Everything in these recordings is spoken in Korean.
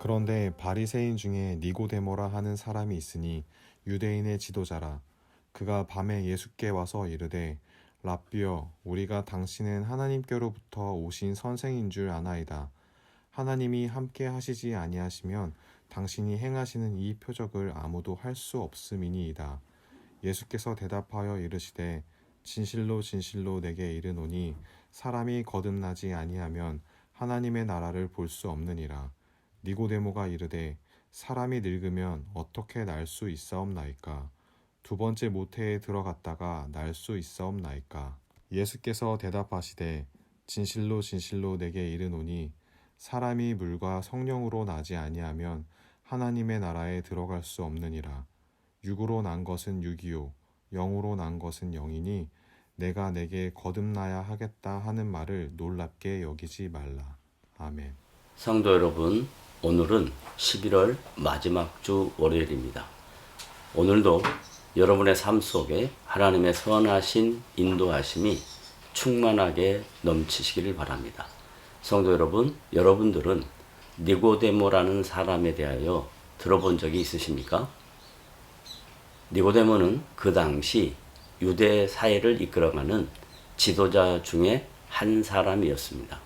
그런데 바리새인 중에 니고데모라 하는 사람이 있으니 유대인의 지도자라. 그가 밤에 예수께 와서 이르되 랍비여, 우리가 당신은 하나님께로부터 오신 선생인 줄 아나이다. 하나님이 함께 하시지 아니하시면 당신이 행하시는 이 표적을 아무도 할 수 없음이니이다. 예수께서 대답하여 이르시되 진실로 진실로 내게 이르노니 사람이 거듭나지 아니하면 하나님의 나라를 볼 수 없느니라. 니고데모가 이르되 사람이 늙으면 어떻게 날 수 있사옵나이까? 두 번째 모태에 들어갔다가 날 수 있사옵나이까? 예수께서 대답하시되 진실로 진실로 내게 이르노니 사람이 물과 성령으로 나지 아니하면 하나님의 나라에 들어갈 수 없느니라. 육으로 난 것은 육이요 영으로 난 것은 영이니 내가 내게 거듭나야 하겠다 하는 말을 놀랍게 여기지 말라. 아멘. 성도 여러분, 오늘은 11월 마지막 주 월요일입니다. 오늘도 여러분의 삶 속에 하나님의 선하신 인도하심이 충만하게 넘치시기를 바랍니다. 성도 여러분, 여러분들은 니고데모라는 사람에 대하여 들어본 적이 있으십니까? 니고데모는 그 당시 유대 사회를 이끌어가는 지도자 중에 한 사람이었습니다.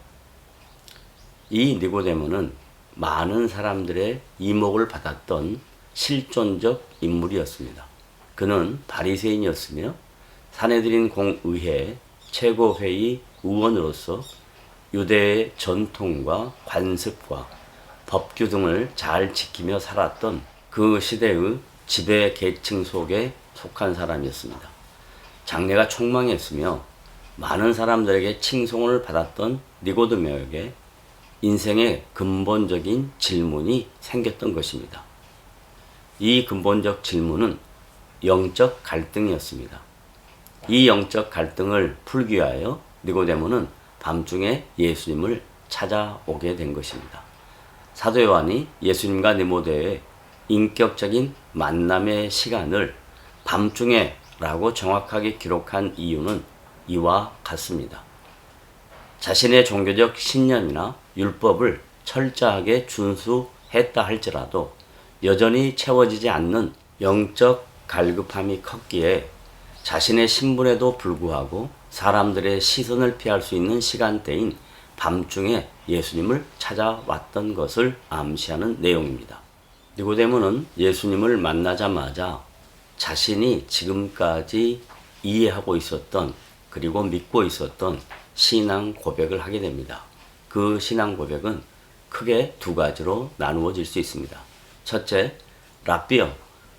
이 니고데모는 많은 사람들의 이목을 받았던 실존적 인물이었습니다. 그는 바리새인이었으며 사내들인 공의회 최고회의 의원으로서 유대의 전통과 관습과 법규 등을 잘 지키며 살았던 그 시대의 지배 계층 속에 속한 사람이었습니다. 장래가 촉망했으며 많은 사람들에게 칭송을 받았던 니고데모에게 인생의 근본적인 질문이 생겼던 것입니다. 이 근본적 질문은 영적 갈등이었습니다. 이 영적 갈등을 풀기 위하여 니고데모는 밤중에 예수님을 찾아오게 된 것입니다. 사도 요한이 예수님과 니고데모의 인격적인 만남의 시간을 밤중에 라고 정확하게 기록한 이유는 이와 같습니다. 자신의 종교적 신념이나 율법을 철저하게 준수했다 할지라도 여전히 채워지지 않는 영적 갈급함이 컸기에 자신의 신분에도 불구하고 사람들의 시선을 피할 수 있는 시간대인 밤중에 예수님을 찾아왔던 것을 암시하는 내용입니다. 니고데모는 예수님을 만나자마자 자신이 지금까지 이해하고 있었던 그리고 믿고 있었던 신앙 고백을 하게 됩니다. 그 신앙 고백은 크게 두 가지로 나누어질 수 있습니다. 첫째, 랍비여,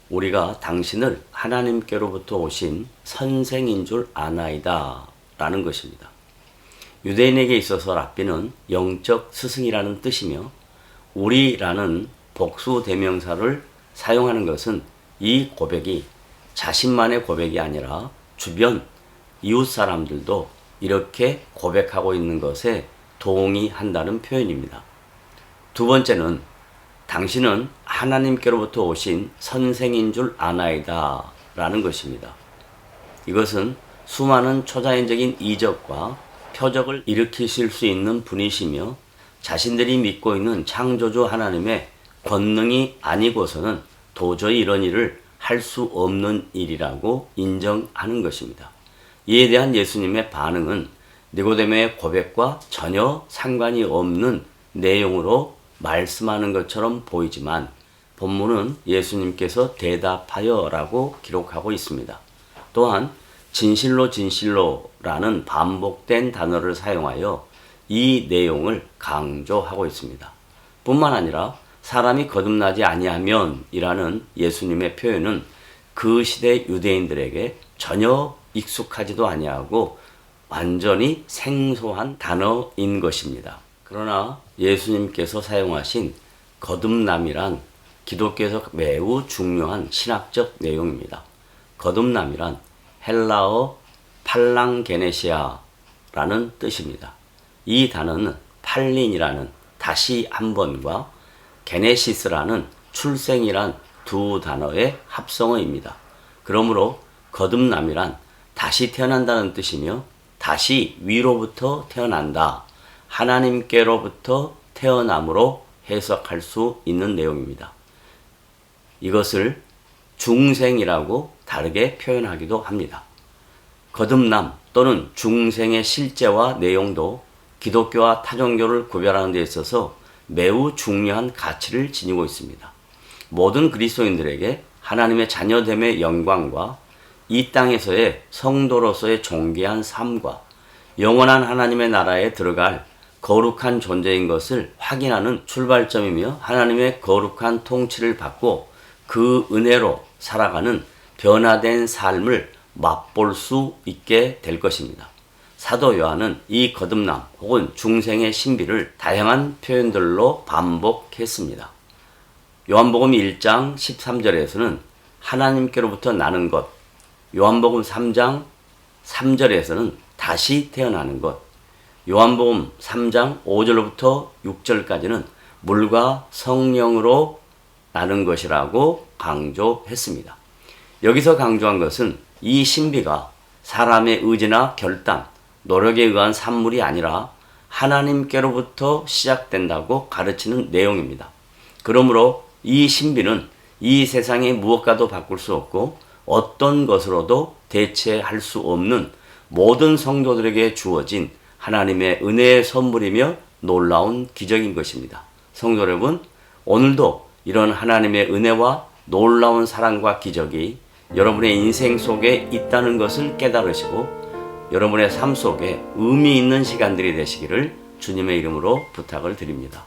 우리가 당신을 하나님께로부터 오신 선생인 줄 아나이다 라는 것입니다. 유대인에게 있어서 랍비는 영적 스승이라는 뜻이며 우리라는 복수 대명사를 사용하는 것은 이 고백이 자신만의 고백이 아니라 주변 이웃 사람들도 이렇게 고백하고 있는 것에 동의한다는 표현입니다. 두 번째는 당신은 하나님께로부터 오신 선생인 줄 아나이다 라는 것입니다. 이것은 수많은 초자연적인 이적과 표적을 일으키실 수 있는 분이시며 자신들이 믿고 있는 창조주 하나님의 권능이 아니고서는 도저히 이런 일을 할 수 없는 일이라고 인정하는 것입니다. 이에 대한 예수님의 반응은 니고데모의 고백과 전혀 상관이 없는 내용으로 말씀하는 것처럼 보이지만 본문은 예수님께서 대답하여 라고 기록하고 있습니다. 또한 진실로 진실로 라는 반복된 단어를 사용하여 이 내용을 강조하고 있습니다. 뿐만 아니라 사람이 거듭나지 아니하면 이라는 예수님의 표현은 그 시대 유대인들에게 전혀 익숙하지도 아니하고 완전히 생소한 단어인 것입니다. 그러나 예수님께서 사용하신 거듭남이란 기독교에서 매우 중요한 신학적 내용입니다. 거듭남이란 헬라어 팔랑게네시아라는 뜻입니다. 이 단어는 팔린이라는 다시 한 번과 게네시스라는 출생이란 두 단어의 합성어입니다. 그러므로 거듭남이란 다시 태어난다는 뜻이며 다시 위로부터 태어난다, 하나님께로부터 태어남으로 해석할 수 있는 내용입니다. 이것을 중생이라고 다르게 표현하기도 합니다. 거듭남 또는 중생의 실제와 내용도 기독교와 타종교를 구별하는 데 있어서 매우 중요한 가치를 지니고 있습니다. 모든 그리스도인들에게 하나님의 자녀됨의 영광과 이 땅에서의 성도로서의 존귀한 삶과 영원한 하나님의 나라에 들어갈 거룩한 존재인 것을 확인하는 출발점이며 하나님의 거룩한 통치를 받고 그 은혜로 살아가는 변화된 삶을 맛볼 수 있게 될 것입니다. 사도 요한은 이 거듭남 혹은 중생의 신비를 다양한 표현들로 반복했습니다. 요한복음 1장 13절에서는 하나님께로부터 나는 것, 요한복음 3장 3절에서는 다시 태어나는 것, 요한복음 3장 5절로부터 6절까지는 물과 성령으로 나는 것이라고 강조했습니다. 여기서 강조한 것은 이 신비가 사람의 의지나 결단, 노력에 의한 산물이 아니라 하나님께로부터 시작된다고 가르치는 내용입니다. 그러므로 이 신비는 이 세상의 무엇과도 바꿀 수 없고 어떤 것으로도 대체할 수 없는 모든 성도들에게 주어진 하나님의 은혜의 선물이며 놀라운 기적인 것입니다. 성도 여러분, 오늘도 이런 하나님의 은혜와 놀라운 사랑과 기적이 여러분의 인생 속에 있다는 것을 깨달으시고 여러분의 삶 속에 의미 있는 시간들이 되시기를 주님의 이름으로 부탁을 드립니다.